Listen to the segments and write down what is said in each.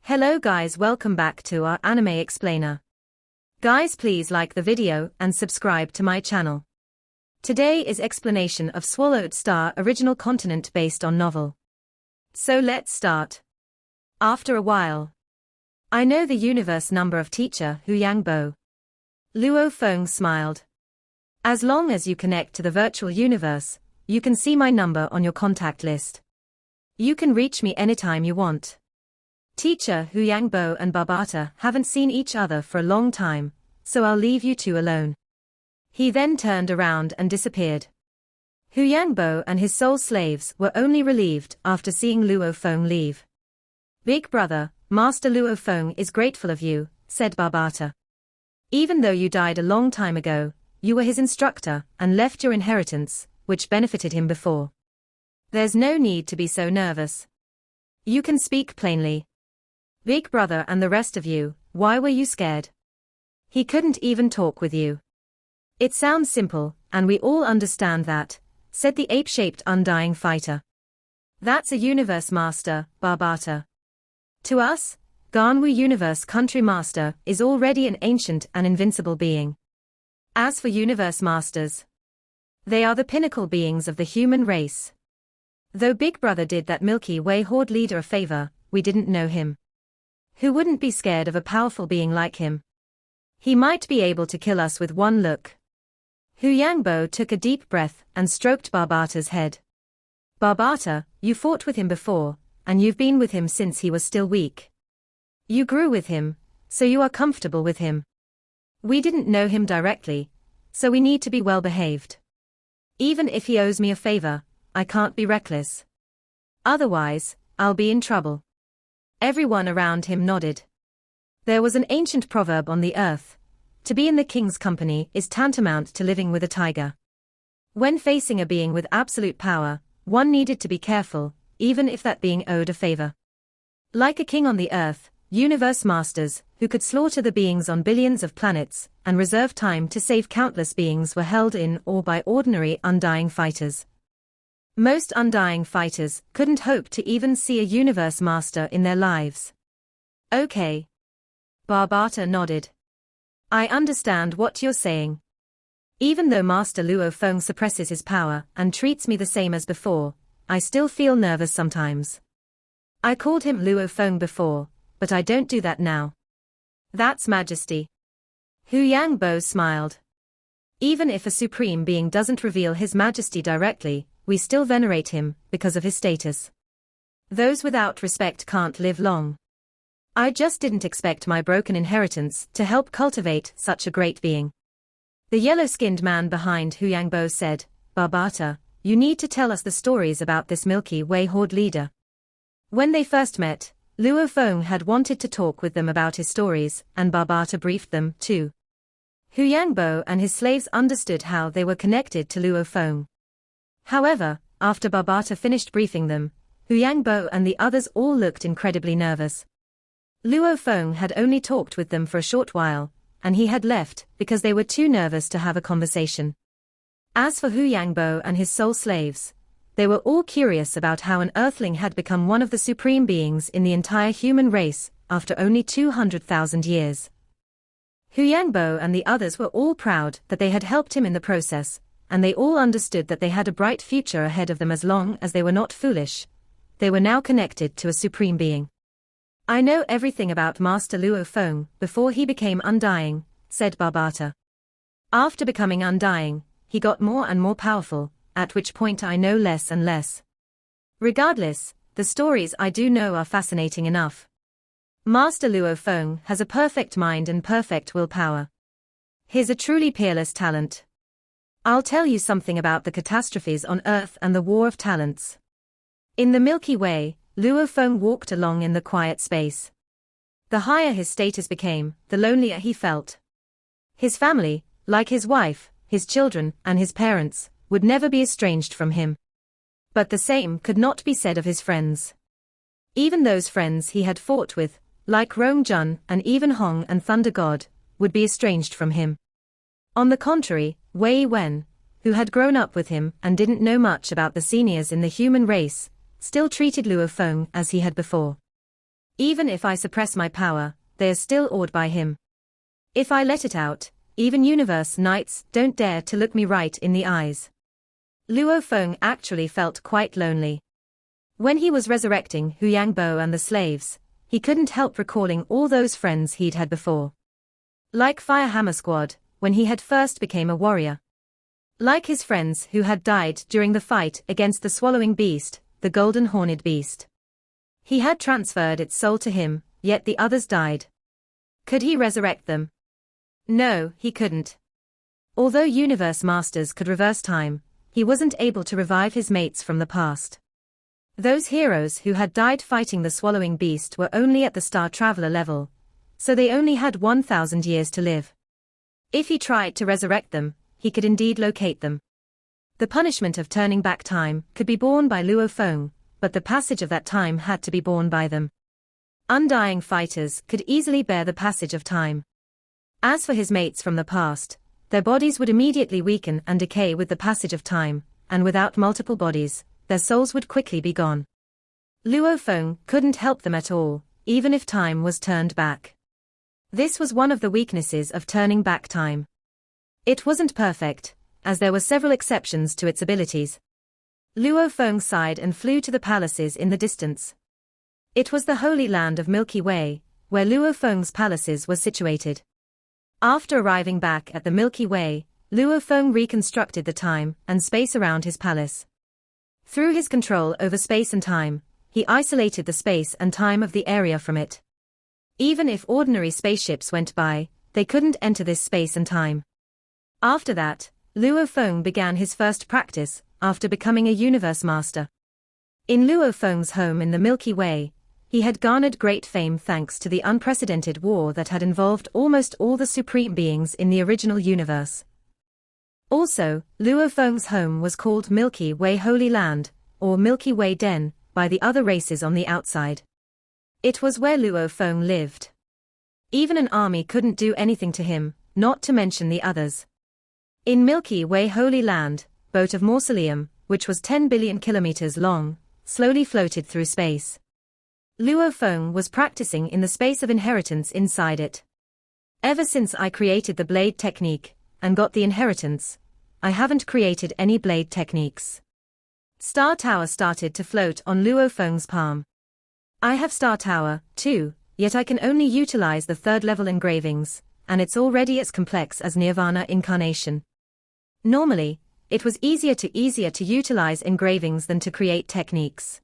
Hello guys, welcome back to our anime explainer. Guys, please like the video and subscribe to my channel. Today is explanation of Swallowed Star original continent based on novel. So let's start. After a while. I know the universe number of teacher Hu Yangbo. Luo Feng smiled. As long as you connect to the virtual universe, you can see my number on your contact list. You can reach me anytime you want. Teacher Hu Yangbo and Barbata haven't seen each other for a long time, so I'll leave you two alone. He then turned around and disappeared. Hu Yangbo and his soul slaves were only relieved after seeing Luo Feng leave. Big brother, Master Luo Feng is grateful of you, said Barbata. Even though you died a long time ago, you were his instructor and left your inheritance, which benefited him before. There's no need to be so nervous. You can speak plainly. Big brother and the rest of you, why were you scared? He couldn't even talk with you. It sounds simple, and we all understand that, said the ape-shaped undying fighter. That's a universe master, Barbata. To us, Ganwu Universe Country Master is already an ancient and invincible being. As for universe masters, they are the pinnacle beings of the human race. Though Big Brother did that Milky Way Horde leader a favor, we didn't know him. Who wouldn't be scared of a powerful being like him? He might be able to kill us with one look. Hu Yangbo took a deep breath and stroked Barbata's head. Barbata, you fought with him before, and you've been with him since he was still weak. You grew with him, so you are comfortable with him. We didn't know him directly, so we need to be well behaved. Even if he owes me a favor, I can't be reckless. Otherwise, I'll be in trouble. Everyone around him nodded. There was an ancient proverb on the earth: to be in the king's company is tantamount to living with a tiger. When facing a being with absolute power, one needed to be careful, even if that being owed a favor. Like a king on the earth, universe masters, who could slaughter the beings on billions of planets, and reserve time to save countless beings, were held in awe by ordinary undying fighters. Most undying fighters couldn't hope to even see a universe master in their lives. Okay. Barbata nodded. I understand what you're saying. Even though Master Luo Feng suppresses his power and treats me the same as before, I still feel nervous sometimes. I called him Luo Feng before, but I don't do that now. That's majesty. Hu Yangbo smiled. Even if a supreme being doesn't reveal his majesty directly, we still venerate him because of his status. Those without respect can't live long. I just didn't expect my broken inheritance to help cultivate such a great being. The yellow-skinned man behind Hu Yangbo said, Barbata, you need to tell us the stories about this Milky Way Horde leader. When they first met, Luo Feng had wanted to talk with them about his stories, and Barbata briefed them, too. Hu Yangbo and his slaves understood how they were connected to Luo Feng. However, after Barbata finished briefing them, Hu Yangbo and the others all looked incredibly nervous. Luo Feng had only talked with them for a short while, and he had left because they were too nervous to have a conversation. As for Hu Yangbo and his soul slaves, they were all curious about how an earthling had become one of the supreme beings in the entire human race after only 200,000 years. Hu Yangbo and the others were all proud that they had helped him in the process, and they all understood that they had a bright future ahead of them as long as they were not foolish. They were now connected to a supreme being. I know everything about Master Luo Feng before he became undying, said Barbata. After becoming undying, he got more and more powerful, at which point I know less and less. Regardless, the stories I do know are fascinating enough. Master Luo Feng has a perfect mind and perfect willpower. He's a truly peerless talent. I'll tell you something about the catastrophes on Earth and the War of Talents. In the Milky Way, Luo Feng walked along in the quiet space. The higher his status became, the lonelier he felt. His family, like his wife, his children, and his parents, would never be estranged from him. But the same could not be said of his friends. Even those friends he had fought with, like Rong Jun and even Hong and Thunder God, would be estranged from him. On the contrary, Wei Wen, who had grown up with him and didn't know much about the seniors in the human race, still treated Luo Feng as he had before. Even if I suppress my power, they are still awed by him. If I let it out, even universe knights don't dare to look me right in the eyes. Luo Feng actually felt quite lonely. When he was resurrecting Hu Yangbo and the slaves, he couldn't help recalling all those friends he'd had before. Like Firehammer Squad, when he had first became a warrior. Like his friends who had died during the fight against the swallowing beast, the golden horned beast. He had transferred its soul to him, yet the others died. Could he resurrect them? No, he couldn't. Although universe masters could reverse time, he wasn't able to revive his mates from the past. Those heroes who had died fighting the swallowing beast were only at the Star Traveler level, so they only had 1,000 years to live. If he tried to resurrect them, he could indeed locate them. The punishment of turning back time could be borne by Luo Feng, but the passage of that time had to be borne by them. Undying fighters could easily bear the passage of time. As for his mates from the past, their bodies would immediately weaken and decay with the passage of time, and without multiple bodies, their souls would quickly be gone. Luo Feng couldn't help them at all, even if time was turned back. This was one of the weaknesses of turning back time. It wasn't perfect, as there were several exceptions to its abilities. Luo Feng sighed and flew to the palaces in the distance. It was the holy land of Milky Way, where Luo Feng's palaces were situated. After arriving back at the Milky Way, Luo Feng reconstructed the time and space around his palace. Through his control over space and time, he isolated the space and time of the area from it. Even if ordinary spaceships went by, they couldn't enter this space and time. After that, Luo Feng began his first practice, after becoming a universe master. In Luo Feng's home in the Milky Way, he had garnered great fame thanks to the unprecedented war that had involved almost all the supreme beings in the original universe. Also, Luo Feng's home was called Milky Way Holy Land, or Milky Way Den, by the other races on the outside. It was where Luo Feng lived. Even an army couldn't do anything to him, not to mention the others. In Milky Way Holy Land, boat of Mausoleum, which was 10 billion kilometers long, slowly floated through space. Luo Feng was practicing in the space of inheritance inside it. Ever since I created the blade technique, and got the inheritance, I haven't created any blade techniques. Star Tower started to float on Luo Feng's palm. I have Star Tower, too, yet I can only utilize the third-level engravings, and it's already as complex as Nirvana incarnation. Normally, it was easier to utilize engravings than to create techniques.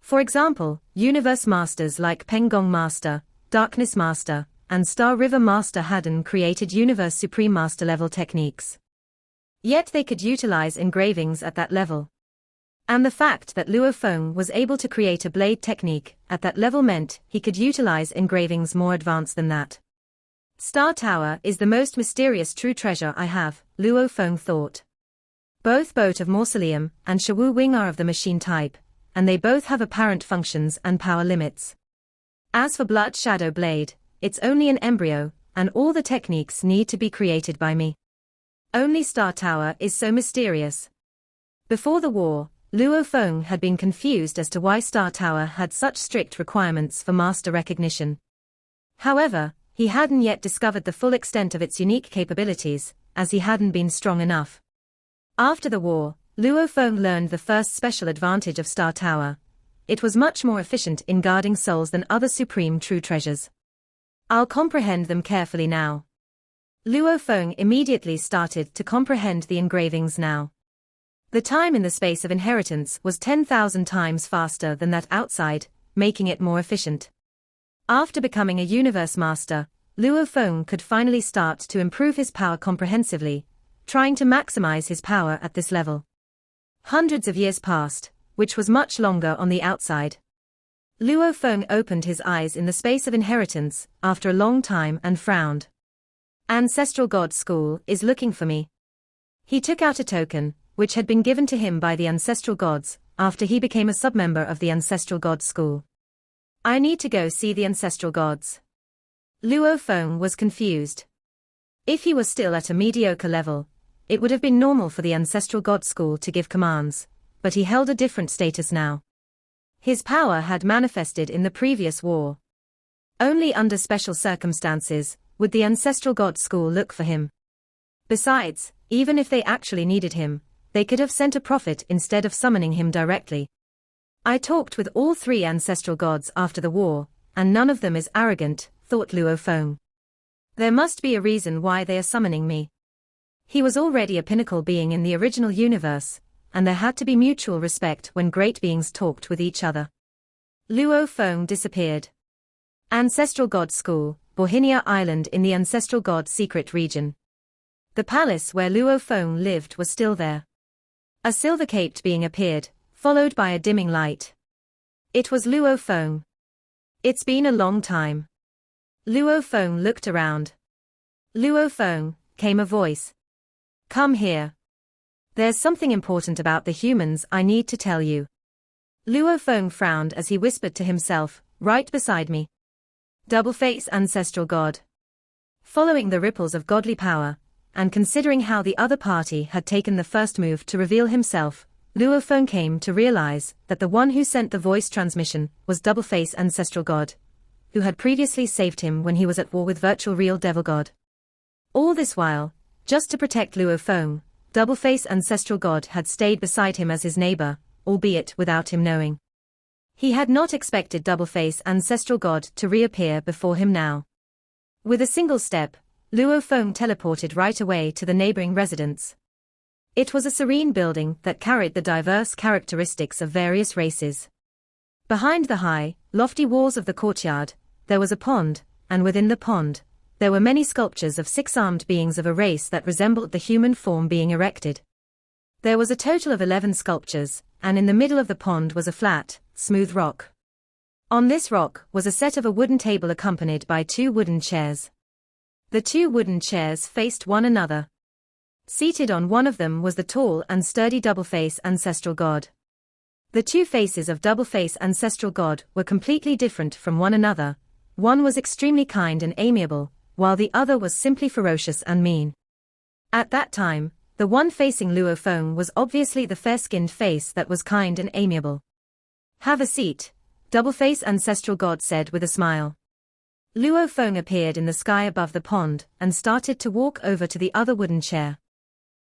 For example, Universe Masters like Pengong Master, Darkness Master, and Star River Master hadn't created Universe Supreme Master level techniques. Yet they could utilize engravings at that level. And the fact that Luo Feng was able to create a blade technique at that level meant he could utilize engravings more advanced than that. Star Tower is the most mysterious true treasure I have, Luo Feng thought. Both Boat of Mausoleum and Shawu Wing are of the machine type, and they both have apparent functions and power limits. As for Blood Shadow Blade, it's only an embryo, and all the techniques need to be created by me. Only Star Tower is so mysterious. Before the war, Luo Feng had been confused as to why Star Tower had such strict requirements for master recognition. However, he hadn't yet discovered the full extent of its unique capabilities, as he hadn't been strong enough. After the war, Luo Feng learned the first special advantage of Star Tower. It was much more efficient in guarding souls than other supreme true treasures. I'll comprehend them carefully now. Luo Feng immediately started to comprehend the engravings now. The time in the space of inheritance was 10,000 times faster than that outside, making it more efficient. After becoming a universe master, Luo Feng could finally start to improve his power comprehensively, trying to maximize his power at this level. Hundreds of years passed, which was much longer on the outside. Luo Feng opened his eyes in the space of inheritance after a long time and frowned. Ancestral God School is looking for me. He took out a token, which had been given to him by the ancestral gods, after he became a submember of the Ancestral God School. I need to go see the ancestral gods. Luo Feng was confused. If he was still at a mediocre level, it would have been normal for the Ancestral God School to give commands, but he held a different status now. His power had manifested in the previous war. Only under special circumstances would the Ancestral God School look for him. Besides, even if they actually needed him, they could have sent a prophet instead of summoning him directly. I talked with all 3 ancestral gods after the war, and none of them is arrogant, thought Luo Feng. There must be a reason why they are summoning me. He was already a pinnacle being in the original universe, and there had to be mutual respect when great beings talked with each other. Luo Feng disappeared. Ancestral God School, Bohinia Island in the Ancestral God secret region. The palace where Luo Feng lived was still there. A silver-caped being appeared, followed by a dimming light. It was Luo Feng. It's been a long time. Luo Feng looked around. Luo Feng, came a voice. Come here. There's something important about the humans I need to tell you. Luo Feng frowned as he whispered to himself, right beside me. Double-face ancestral god. Following the ripples of godly power, and considering how the other party had taken the first move to reveal himself, Luo Feng came to realize that the one who sent the voice transmission was Double-face ancestral god, who had previously saved him when he was at war with virtual real devil god. All this while, just to protect Luo Feng, Double-face ancestral god had stayed beside him as his neighbor, albeit without him knowing. He had not expected Double-face ancestral god to reappear before him now. With a single step, Luo Feng teleported right away to the neighboring residence. It was a serene building that carried the diverse characteristics of various races. Behind the high, lofty walls of the courtyard, there was a pond, and within the pond, there were many sculptures of 6-armed beings of a race that resembled the human form being erected. There was a total of 11 sculptures, and in the middle of the pond was a flat, smooth rock. On this rock was a set of a wooden table accompanied by 2 wooden chairs. The 2 wooden chairs faced one another. Seated on one of them was the tall and sturdy Double-face ancestral god. The 2 faces of Double-face ancestral god were completely different from one another. One was extremely kind and amiable, while the other was simply ferocious and mean. At that time, the one facing Luo Feng was obviously the fair-skinned face that was kind and amiable. Have a seat, Double-face ancestral god said with a smile. Luo Feng appeared in the sky above the pond and started to walk over to the other wooden chair.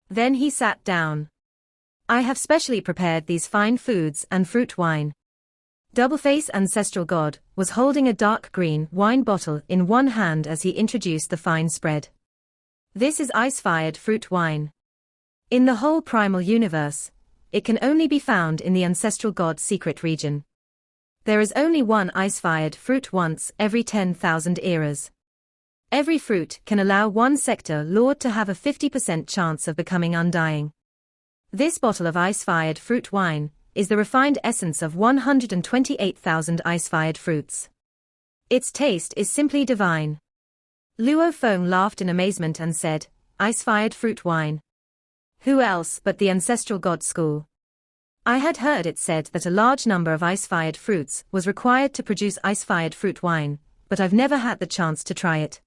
Then he sat down. I have specially prepared these fine foods and fruit wine. Double-face ancestral god was holding a dark green wine bottle in one hand as he introduced the fine spread. This is ice-fired fruit wine. In the whole primal universe, it can only be found in the ancestral god secret region. There is only one ice-fired fruit once every 10,000 eras. Every fruit can allow one sector lord to have a 50% chance of becoming undying. This bottle of ice-fired fruit wine is the refined essence of 128,000 ice-fired fruits. Its taste is simply divine. Luo Feng laughed in amazement and said, ice-fired fruit wine. Who else but the Ancestral God School? I had heard it said that a large number of ice-fired fruits was required to produce ice-fired fruit wine, but I've never had the chance to try it.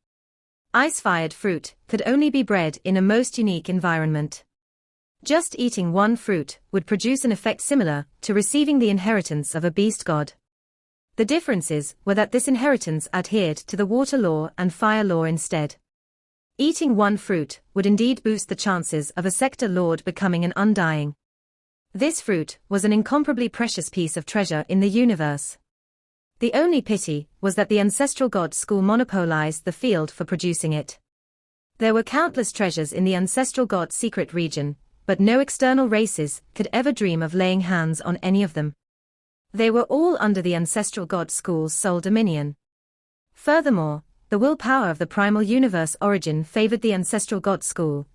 Ice-fired fruit could only be bred in a most unique environment. Just eating one fruit would produce an effect similar to receiving the inheritance of a beast god. The differences were that this inheritance adhered to the water law and fire law instead. Eating one fruit would indeed boost the chances of a sector lord becoming an undying. This fruit was an incomparably precious piece of treasure in the universe. The only pity was that the Ancestral God School monopolized the field for producing it. There were countless treasures in the Ancestral God secret region, but no external races could ever dream of laying hands on any of them. They were all under the Ancestral God School's sole dominion. Furthermore, the willpower of the primal universe origin favored the Ancestral God School.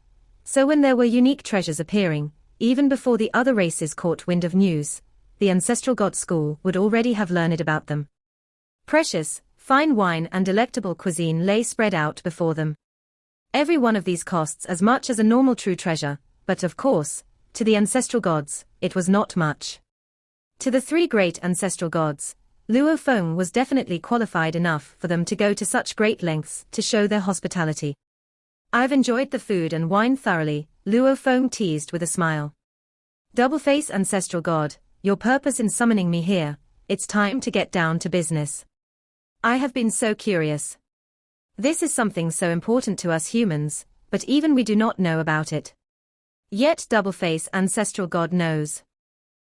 So when there were unique treasures appearing, even before the other races caught wind of news, the Ancestral God School would already have learned about them. Precious, fine wine and delectable cuisine lay spread out before them. Every one of these costs as much as a normal true treasure, but of course, to the ancestral gods, it was not much. To the 3 great ancestral gods, Luo Feng was definitely qualified enough for them to go to such great lengths to show their hospitality. I've enjoyed the food and wine thoroughly, Luo Feng teased with a smile. Double-face ancestral god, your purpose in summoning me here it's time to get down to business. I have been so curious. This is something so important to us humans, but even we do not know about it. Yet Doubleface Ancestral God knows.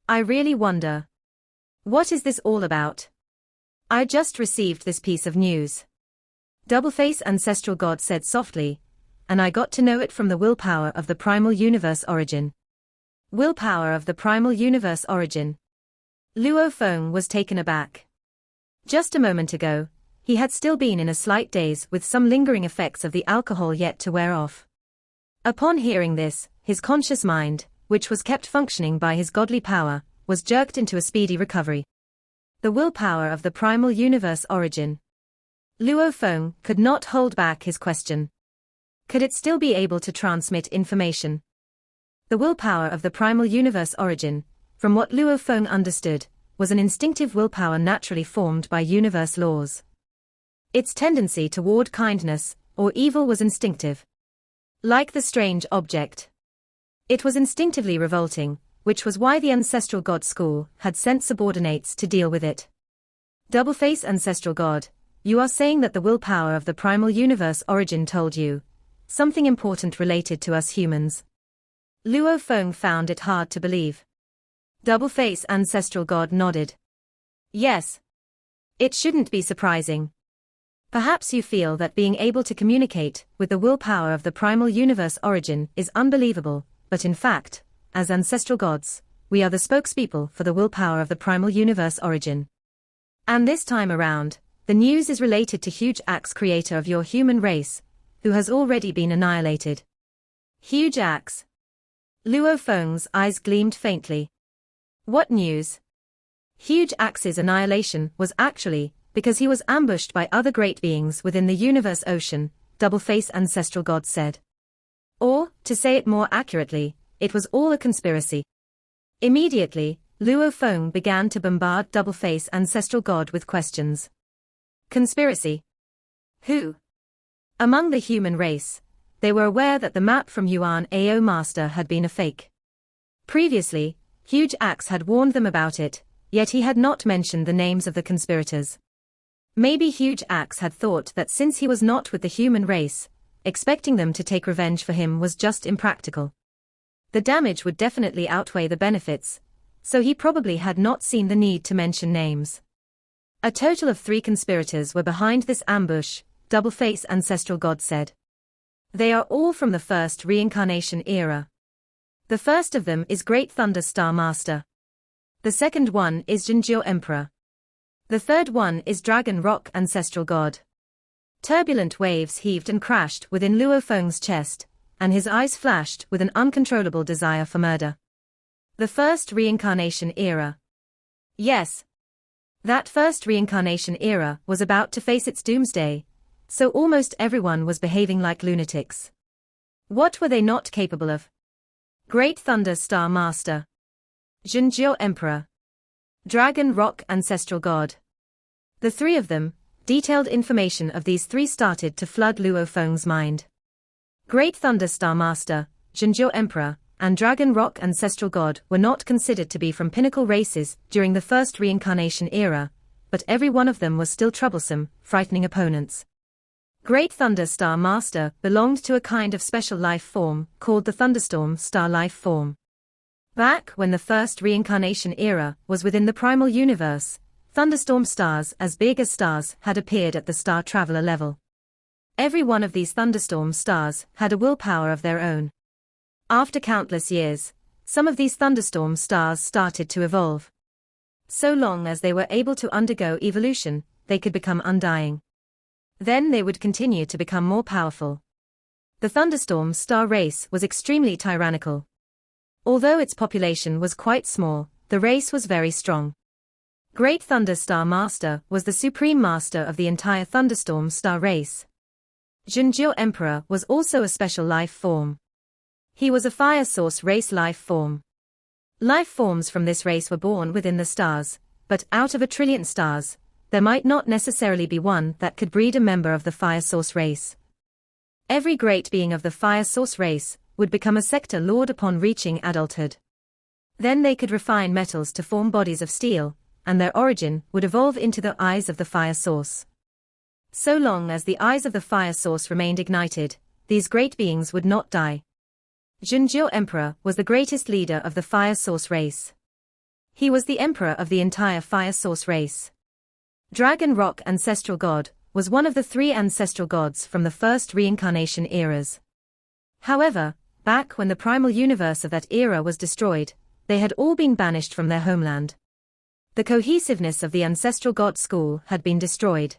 I really wonder. What is this all about? I just received this piece of news. Doubleface Ancestral God said softly, and I got to know it from the willpower of the primal universe origin. Willpower of the primal universe origin. Luo Feng was taken aback. Just a moment ago, he had still been in a slight daze with some lingering effects of the alcohol yet to wear off. Upon hearing this, his conscious mind, which was kept functioning by his godly power, was jerked into a speedy recovery. The willpower of the primal universe origin. Luo Feng could not hold back his question. Could it still be able to transmit information? The willpower of the primal universe origin, from what Luo Feng understood, was an instinctive willpower naturally formed by universe laws. Its tendency toward kindness or evil was instinctive. Like the strange object. It was instinctively revolting, which was why the Ancestral God School had sent subordinates to deal with it. Doubleface Ancestral God, you are saying that the willpower of the primal universe origin told you something important related to us humans. Luo Feng found it hard to believe. Doubleface Ancestral God nodded. Yes. It shouldn't be surprising. Perhaps you feel that being able to communicate with the willpower of the primal universe origin is unbelievable, but in fact, as ancestral gods, we are the spokespeople for the willpower of the primal universe origin. And this time around, the news is related to Huge Axe, creator of your human race, who has already been annihilated. Huge Axe. Luo Feng's eyes gleamed faintly. What news? Huge Axe's annihilation was actually because he was ambushed by other great beings within the universe ocean, Doubleface Ancestral God said. Or, to say it more accurately, it was all a conspiracy. Immediately, Luo Feng began to bombard Doubleface Ancestral God with questions. Conspiracy? Who? Among the human race, they were aware that the map from Yuan Ao Master had been a fake. Previously, Huge Axe had warned them about it, yet he had not mentioned the names of the conspirators. Maybe Huge Axe had thought that since he was not with the human race, expecting them to take revenge for him was just impractical. The damage would definitely outweigh the benefits, so he probably had not seen the need to mention names. A total of 3 conspirators were behind this ambush, Doubleface Ancestral God said. They are all from the first reincarnation era. The first of them is Great Thunder Star Master. The second one is Jinjiu Emperor. The third one is Dragon Rock Ancestral God. Turbulent waves heaved and crashed within Luo Feng's chest, and his eyes flashed with an uncontrollable desire for murder. The first reincarnation era. Yes. That first reincarnation era was about to face its doomsday, so almost everyone was behaving like lunatics. What were they not capable of? Great Thunder Star Master. Jinjiu Emperor. Dragon Rock Ancestral God. The 3 of them, detailed information of these 3 started to flood Luo Feng's mind. Great Thunder Star Master, Jinjiu Emperor, and Dragon Rock Ancestral God were not considered to be from pinnacle races during the first reincarnation era, but every one of them was still troublesome, frightening opponents. Great Thunder Star Master belonged to a kind of special life form called the Thunderstorm Star life form. Back when the first reincarnation era was within the primal universe, thunderstorm stars as big as stars had appeared at the star traveler level. Every one of these thunderstorm stars had a willpower of their own. After countless years, some of these thunderstorm stars started to evolve. So long as they were able to undergo evolution, they could become undying. Then they would continue to become more powerful. The thunderstorm star race was extremely tyrannical. Although its population was quite small, the race was very strong. Great Thunder Star Master was the supreme master of the entire thunderstorm star race. Jinjiu Emperor was also a special life form. He was a fire source race life form. Life forms from this race were born within the stars, but out of 1 trillion stars, there might not necessarily be one that could breed a member of the fire source race. Every great being of the fire source race would become a sector lord upon reaching adulthood. Then they could refine metals to form bodies of steel, and their origin would evolve into the eyes of the fire source. So long as the eyes of the fire source remained ignited, these great beings would not die. Zhenjiao Emperor was the greatest leader of the fire source race. He was the emperor of the entire fire source race. Dragon Rock Ancestral God was one of the three ancestral gods from the first reincarnation eras. However, back when the primal universe of that era was destroyed, they had all been banished from their homeland. The cohesiveness of the ancestral god school had been destroyed.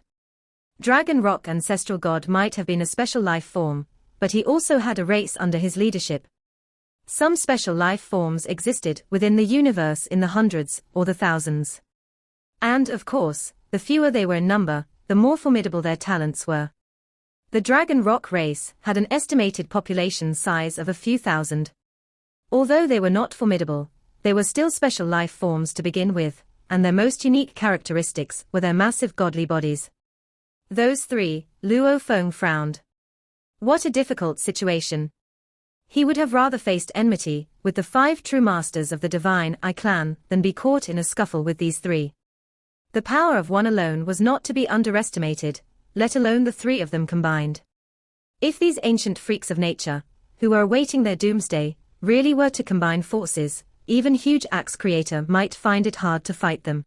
Dragon Rock Ancestral God might have been a special life form, but he also had a race under his leadership. Some special life forms existed within the universe in the hundreds or the thousands. And, of course, the fewer they were in number, the more formidable their talents were. The Dragon Rock race had an estimated population size of a few thousand. Although they were not formidable, they were still special life forms to begin with, and their most unique characteristics were their massive godly bodies. Those three, Luo Feng frowned. What a difficult situation. He would have rather faced enmity with the 5 true masters of the Divine I clan than be caught in a scuffle with these three. The power of one alone was not to be underestimated, let alone the 3 of them combined. If these ancient freaks of nature, who were awaiting their doomsday, really were to combine forces, even huge axe creator might find it hard to fight them.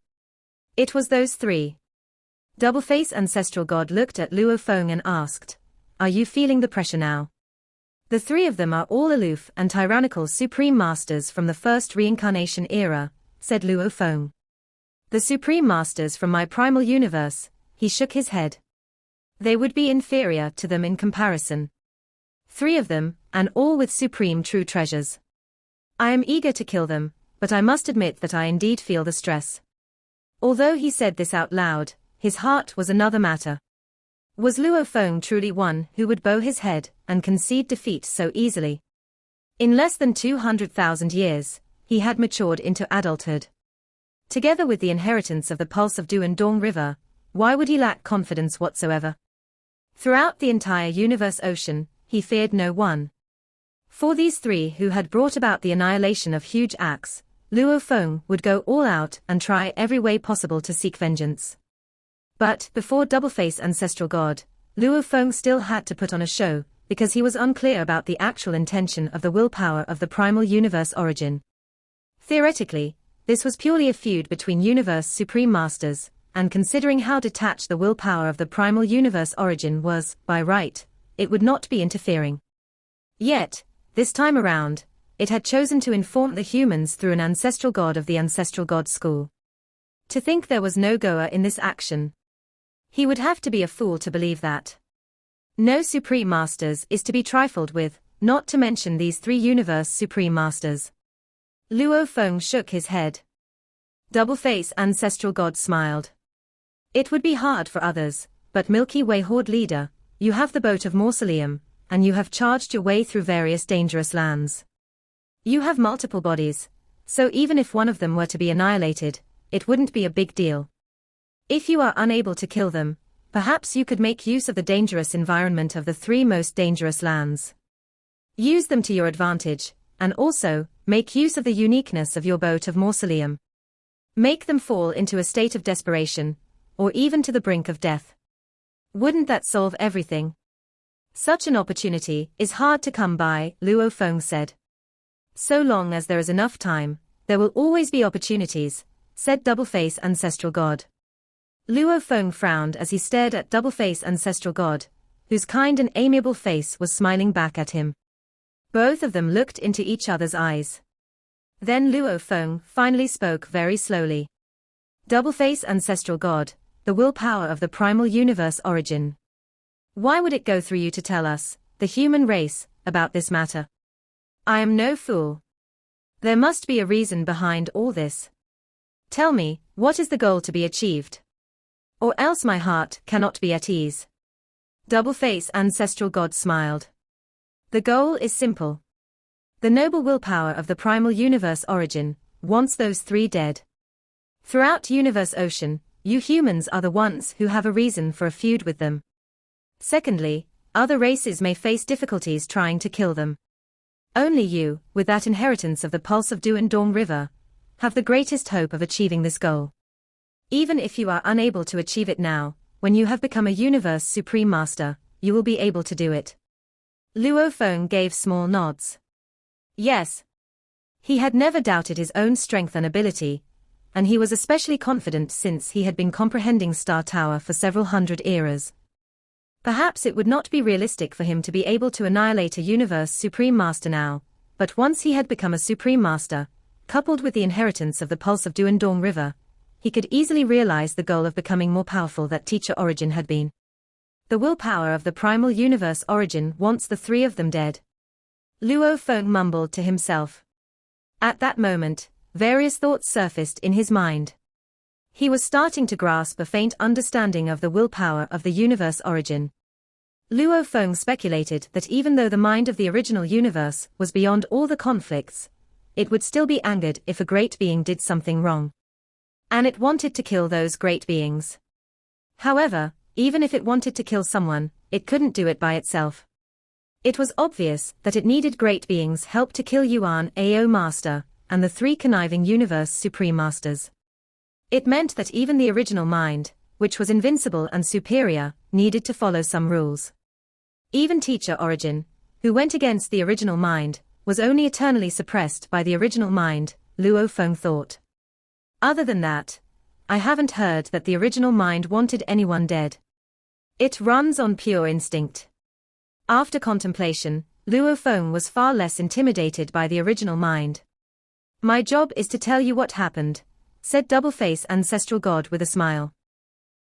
It was those 3. Doubleface Ancestral God looked at Luo Feng and asked, "Are you feeling the pressure now?" The 3 of them are all aloof and tyrannical supreme masters from the first reincarnation era, said Luo Feng. The supreme masters from my primal universe, he shook his head. They would be inferior to them in comparison. 3 of them, and all with supreme true treasures. I am eager to kill them, but I must admit that I indeed feel the stress. Although he said this out loud, his heart was another matter. Was Luo Feng truly one who would bow his head and concede defeat so easily? In less than 200,000 years, he had matured into adulthood. Together with the inheritance of the pulse of Du and Dong River, why would he lack confidence whatsoever? Throughout the entire universe ocean, he feared no one. For these 3 who had brought about the annihilation of huge axe, Luo Feng would go all out and try every way possible to seek vengeance. But, before Doubleface Ancestral God, Luo Feng still had to put on a show, because he was unclear about the actual intention of the willpower of the primal universe origin. Theoretically, this was purely a feud between universe supreme masters, and considering how detached the willpower of the primal universe origin was, by right, it would not be interfering. Yet, this time around, it had chosen to inform the humans through an ancestral god of the ancestral god school. To think there was no goer in this action. He would have to be a fool to believe that. No supreme masters is to be trifled with, not to mention these 3 universe supreme masters. Luo Feng shook his head. Doubleface Ancestral God smiled. It would be hard for others, but Milky Way Horde leader, you have the boat of Mausoleum, and you have charged your way through various dangerous lands. You have multiple bodies, so even if one of them were to be annihilated, it wouldn't be a big deal. If you are unable to kill them, perhaps you could make use of the dangerous environment of the 3 most dangerous lands. Use them to your advantage, and also, make use of the uniqueness of your boat of Mausoleum. Make them fall into a state of desperation, or even to the brink of death. Wouldn't that solve everything? Such an opportunity is hard to come by, Luo Feng said. So long as there is enough time, there will always be opportunities, said Doubleface Ancestral God. Luo Feng frowned as he stared at Doubleface Ancestral God, whose kind and amiable face was smiling back at him. Both of them looked into each other's eyes. Then Luo Feng finally spoke very slowly. Doubleface Ancestral God, the willpower of the primal universe origin. Why would it go through you to tell us, the human race, about this matter? I am no fool. There must be a reason behind all this. Tell me, what is the goal to be achieved? Or else my heart cannot be at ease. Doubleface Ancestral God smiled. The goal is simple. The noble willpower of the primal universe origin wants those 3 dead. Throughout universe ocean, you humans are the ones who have a reason for a feud with them. Secondly, other races may face difficulties trying to kill them. Only you, with that inheritance of the pulse of Du and Dong River, have the greatest hope of achieving this goal. Even if you are unable to achieve it now, when you have become a universe supreme master, you will be able to do it. Luo Feng gave small nods. Yes. He had never doubted his own strength and ability, and he was especially confident since he had been comprehending Star Tower for several hundred eras. Perhaps it would not be realistic for him to be able to annihilate a universe supreme master now, but once he had become a supreme master, coupled with the inheritance of the pulse of Duandong River, he could easily realize the goal of becoming more powerful that Teacher Origin had been. The willpower of the primal universe Origin wants the three of them dead. Luo Feng mumbled to himself. At that moment, various thoughts surfaced in his mind. He was starting to grasp a faint understanding of the willpower of the universe Origin. Luo Feng speculated that even though the mind of the original universe was beyond all the conflicts, it would still be angered if a great being did something wrong. And it wanted to kill those great beings. However, even if it wanted to kill someone, it couldn't do it by itself. It was obvious that it needed great beings' help to kill Yuan Ao Master and the three conniving Universe Supreme Masters. It meant that even the original mind, which was invincible and superior, needed to follow some rules. Even Teacher Origin, who went against the original mind, was only eternally suppressed by the original mind, Luo Feng thought. Other than that, I haven't heard that the original mind wanted anyone dead. It runs on pure instinct. After contemplation, Luo Feng was far less intimidated by the original mind. My job is to tell you what happened, said Double-Face Ancestral God with a smile.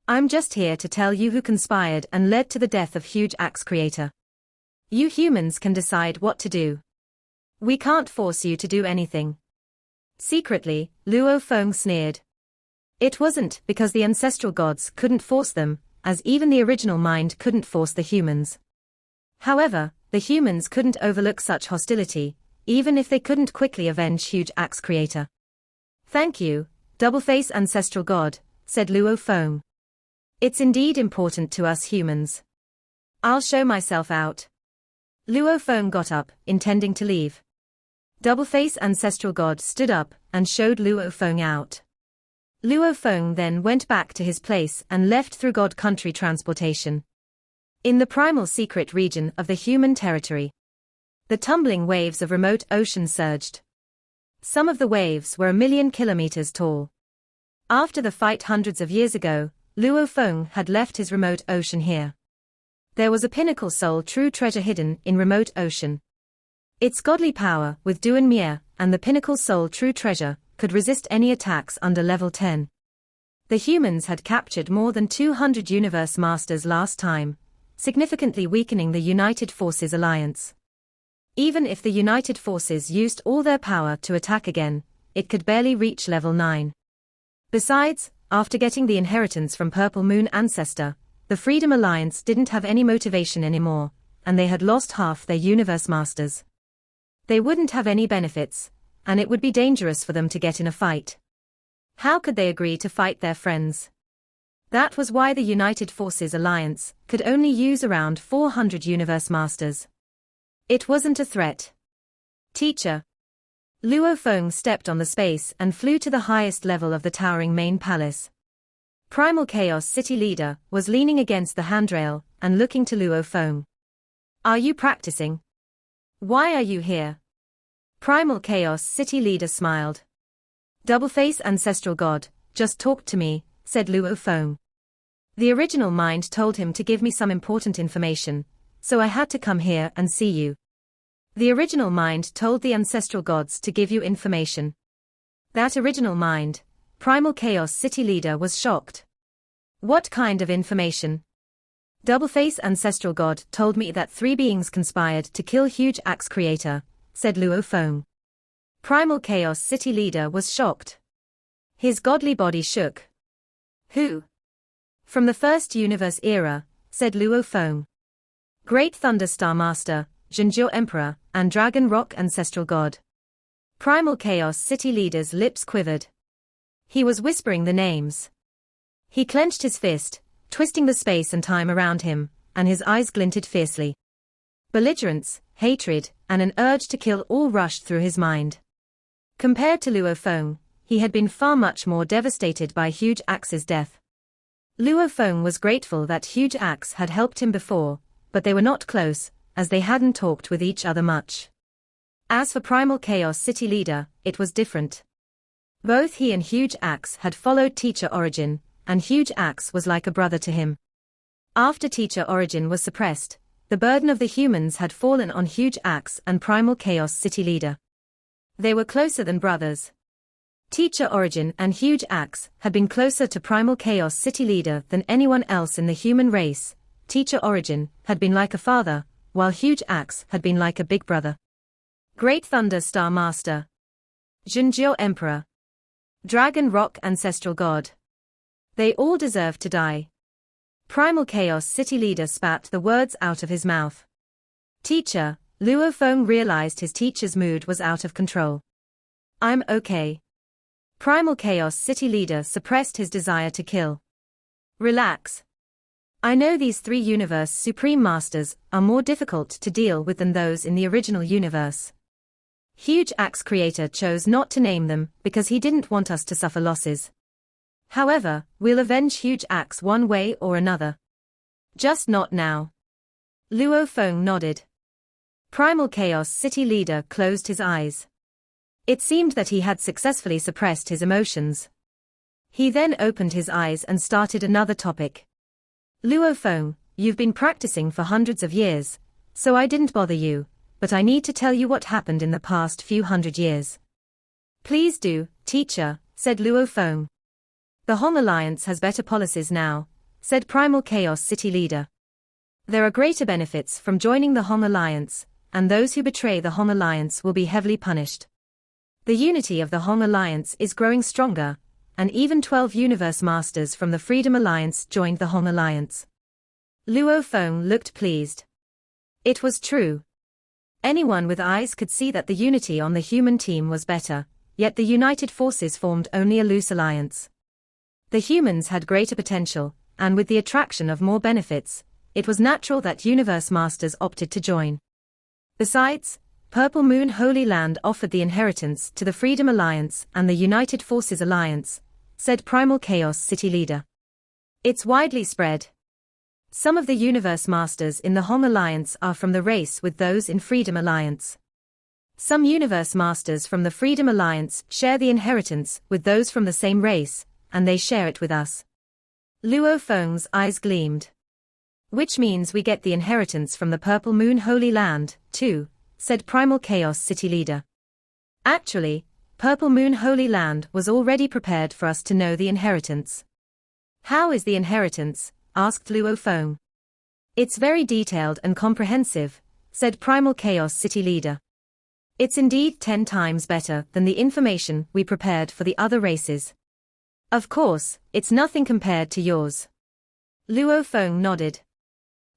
I'm just here to tell you who conspired and led to the death of Huge Axe Creator. You humans can decide what to do. We can't force you to do anything. Secretly, Luo Feng sneered. It wasn't because the ancestral gods couldn't force them, as even the original mind couldn't force the humans. However, the humans couldn't overlook such hostility, even if they couldn't quickly avenge Huge Axe Creator. Thank you, Double-Face Ancestral God, said Luo Feng. It's indeed important to us humans. I'll show myself out. Luo Feng got up, intending to leave. Double-Face Ancestral God stood up and showed Luo Feng out. Luo Feng then went back to his place and left through God Country transportation. In the primal secret region of the human territory, the tumbling waves of remote ocean surged. Some of the waves were 1,000,000 kilometers tall. After the fight hundreds of years ago, Luo Feng had left his remote ocean here. There was a pinnacle soul true treasure hidden in remote ocean. Its godly power with Duan Mie and the pinnacle soul true treasure could resist any attacks under level 10. The humans had captured more than 200 universe masters last time, significantly weakening the United Forces alliance. Even if the United Forces used all their power to attack again, it could barely reach level 9. Besides, after getting the inheritance from Purple Moon Ancestor, the Freedom Alliance didn't have any motivation anymore, and they had lost half their universe masters. They wouldn't have any benefits, and it would be dangerous for them to get in a fight. How could they agree to fight their friends? That was why the United Forces Alliance could only use around 400 universe masters. It wasn't a threat. Teacher. Luo Feng stepped on the space and flew to the highest level of the towering main palace. Primal Chaos City Leader was leaning against the handrail and looking to Luo Feng. Are you practicing? Why are you here? Primal Chaos City Leader smiled. Double-Face Ancestral God, just talk to me, said Luo Feng. The original mind told him to give me some important information, so I had to come here and see you. The original mind told the ancestral gods to give you information. That original mind, Primal Chaos City Leader, was shocked. What kind of information? Double-Face Ancestral God told me that 3 beings conspired to kill Huge Axe Creator, said Luo Feng. Primal Chaos City Leader was shocked. His godly body shook. Who? From the first universe era, said Luo Feng. Great Thunder Star Master, Zhenjiao Emperor, and Dragon Rock Ancestral God. Primal Chaos City Leader's lips quivered. He was whispering the names. He clenched his fist, twisting the space and time around him, and his eyes glinted fiercely. Belligerence, hatred, and an urge to kill all rushed through his mind. Compared to Luo Feng, he had been far much more devastated by Huge Axe's death. Luo Feng was grateful that Huge Axe had helped him before, but they were not close, as they hadn't talked with each other much. As for Primal Chaos City Leader, it was different. Both he and Huge Axe had followed Teacher Origin, and Huge Axe was like a brother to him. After Teacher Origin was suppressed, the burden of the humans had fallen on Huge Axe and Primal Chaos City Leader. They were closer than brothers. Teacher Origin and Huge Axe had been closer to Primal Chaos City Leader than anyone else in the human race. Teacher Origin had been like a father, while Huge Axe had been like a big brother. Great Thunder Star Master, Zhenjiao Emperor, Dragon Rock Ancestral God. They all deserve to die. Primal Chaos City Leader spat the words out of his mouth. Teacher, Luo Feng realized his teacher's mood was out of control. I'm okay. Primal Chaos City Leader suppressed his desire to kill. Relax. I know these 3 universe Supreme Masters are more difficult to deal with than those in the original universe. Huge Axe Creator chose not to name them because he didn't want us to suffer losses. However, we'll avenge Huge Axe one way or another. Just not now. Luo Feng nodded. Primal Chaos City Leader closed his eyes. It seemed that he had successfully suppressed his emotions. He then opened his eyes and started another topic. Luo Feng, you've been practicing for hundreds of years, so I didn't bother you, but I need to tell you what happened in the past few hundred years. Please do, teacher, said Luo Feng. The Hong Alliance has better policies now, said Primal Chaos City Leader. There are greater benefits from joining the Hong Alliance, and those who betray the Hong Alliance will be heavily punished. The unity of the Hong Alliance is growing stronger, and even 12 Universe Masters from the Freedom Alliance joined the Hong Alliance. Luo Feng looked pleased. It was true. Anyone with eyes could see that the unity on the human team was better, yet the united forces formed only a loose alliance. The humans had greater potential, and with the attraction of more benefits, it was natural that Universe Masters opted to join. Besides, Purple Moon Holy Land offered the inheritance to the Freedom Alliance and the United Forces Alliance, said Primal Chaos City Leader. It's widely spread. Some of the Universe Masters in the Hong Alliance are from the race with those in Freedom Alliance. Some Universe Masters from the Freedom Alliance share the inheritance with those from the same race, and they share it with us. Luo Feng's eyes gleamed. Which means we get the inheritance from the Purple Moon Holy Land, too, said Primal Chaos City Leader. Actually, Purple Moon Holy Land was already prepared for us to know the inheritance. How is the inheritance? Asked Luo Feng. It's very detailed and comprehensive, said Primal Chaos City Leader. It's indeed 10 times better than the information we prepared for the other races. Of course, it's nothing compared to yours. Luo Feng nodded.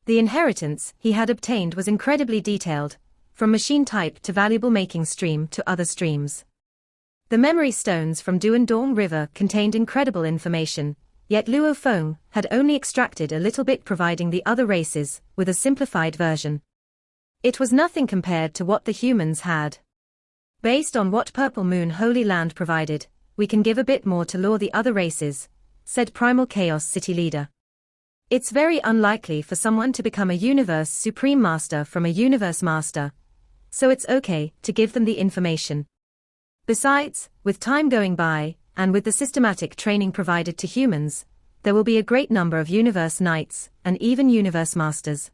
The inheritance he had obtained was incredibly detailed, from machine type to valuable making stream to other streams. The memory stones from Duandong River contained incredible information, yet Luo Feng had only extracted a little bit, providing the other races with a simplified version. It was nothing compared to what the humans had. Based on what Purple Moon Holy Land provided, we can give a bit more to lure the other races, said Primal Chaos City Leader. It's very unlikely for someone to become a Universe Supreme Master from a Universe Master, so it's okay to give them the information. Besides, with time going by, and with the systematic training provided to humans, there will be a great number of Universe Knights, and even Universe Masters.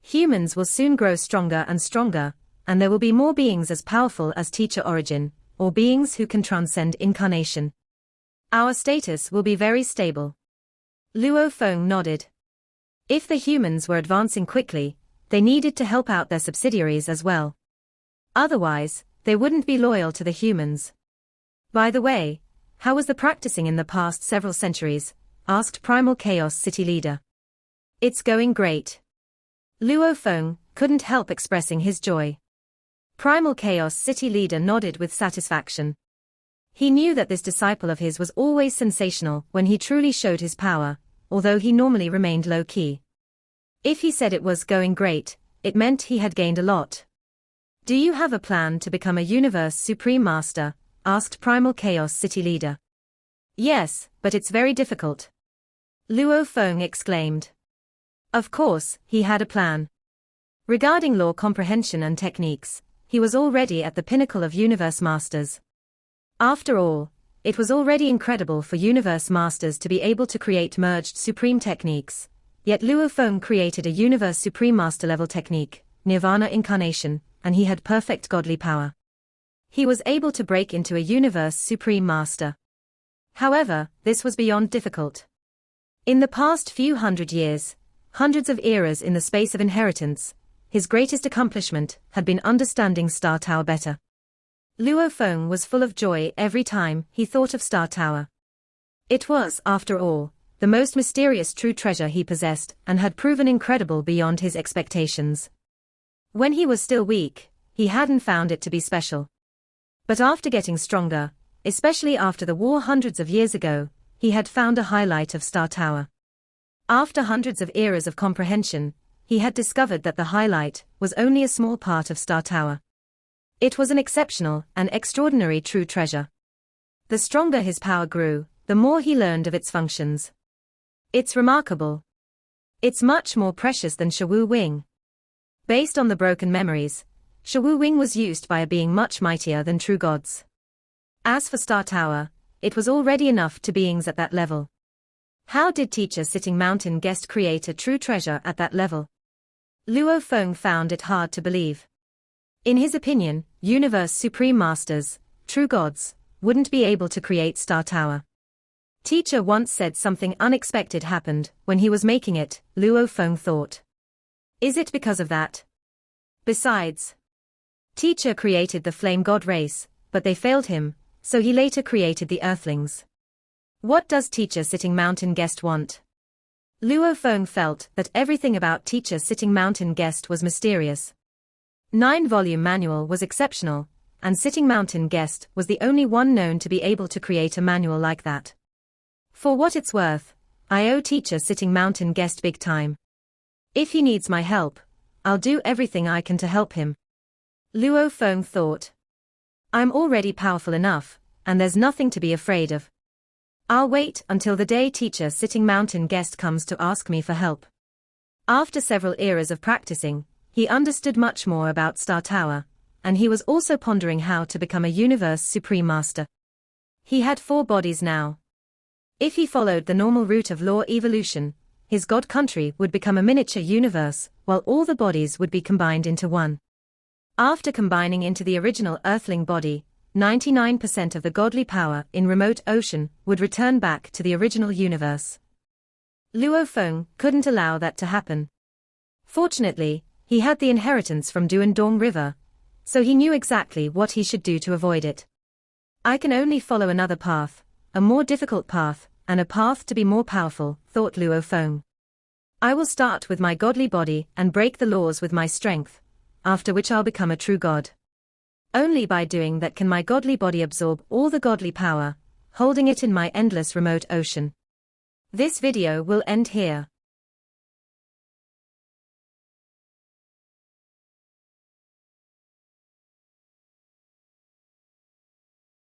Humans will soon grow stronger and stronger, and there will be more beings as powerful as Teacher Origin, or beings who can transcend incarnation. Our status will be very stable. Luo Feng nodded. If the humans were advancing quickly, they needed to help out their subsidiaries as well. Otherwise, they wouldn't be loyal to the humans. By the way, how was the practicing in the past several centuries? Asked Primal Chaos City Leader. It's going great. Luo Feng couldn't help expressing his joy. Primal Chaos City Leader nodded with satisfaction. He knew that this disciple of his was always sensational when he truly showed his power, although he normally remained low-key. If he said it was going great, it meant he had gained a lot. Do you have a plan to become a Universe Supreme Master? asked Primal Chaos City leader. Yes, but it's very difficult. Luo Feng exclaimed. Of course, he had a plan. Regarding law comprehension and techniques, he was already at the pinnacle of universe masters. After all, it was already incredible for universe masters to be able to create merged supreme techniques, yet Luo Feng created a universe supreme master level technique, Nirvana incarnation, and he had perfect godly power. He was able to break into a universe supreme master. However, this was beyond difficult. In the past few hundred years, hundreds of eras in the space of inheritance, his greatest accomplishment had been understanding Star Tower better. Luo Feng was full of joy every time he thought of Star Tower. It was, after all, the most mysterious true treasure he possessed and had proven incredible beyond his expectations. When he was still weak, he hadn't found it to be special. But after getting stronger, especially after the war hundreds of years ago, he had found a highlight of Star Tower. After hundreds of eras of comprehension, he had discovered that the highlight was only a small part of Star Tower. It was an exceptional and extraordinary true treasure. The stronger his power grew, the more he learned of its functions. It's remarkable. It's much more precious than Shawu Wing. Based on the broken memories, Shawu Wing was used by a being much mightier than true gods. As for Star Tower, it was already enough to beings at that level. How did Teacher Sitting Mountain Guest create a true treasure at that level? Luo Feng found it hard to believe. In his opinion, universe supreme masters, true gods, wouldn't be able to create Star Tower. Teacher once said something unexpected happened when he was making it, Luo Feng thought. Is it because of that? Besides, Teacher created the flame god race, but they failed him, so he later created the Earthlings. What does Teacher Sitting Mountain Guest want? Luo Feng felt that everything about Teacher Sitting Mountain Guest was mysterious. 9-volume manual was exceptional, and Sitting Mountain Guest was the only one known to be able to create a manual like that. For what it's worth, I owe Teacher Sitting Mountain Guest big time. If he needs my help, I'll do everything I can to help him. Luo Feng thought. I'm already powerful enough, and there's nothing to be afraid of. I'll wait until the day Teacher Sitting Mountain Guest comes to ask me for help. After several eras of practicing, he understood much more about Star Tower, and he was also pondering how to become a universe supreme master. He had 4 bodies now. If he followed the normal route of law evolution, his god country would become a miniature universe, while all the bodies would be combined into one. After combining into the original Earthling body, 99% of the godly power in remote ocean would return back to the original universe. Luo Feng couldn't allow that to happen. Fortunately, he had the inheritance from Duandong River, so he knew exactly what he should do to avoid it. I can only follow another path, a more difficult path, and a path to be more powerful, thought Luo Feng. I will start with my godly body and break the laws with my strength, after which I'll become a true god. Only by doing that can my godly body absorb all the godly power, holding it in my endless remote ocean. This video will end here.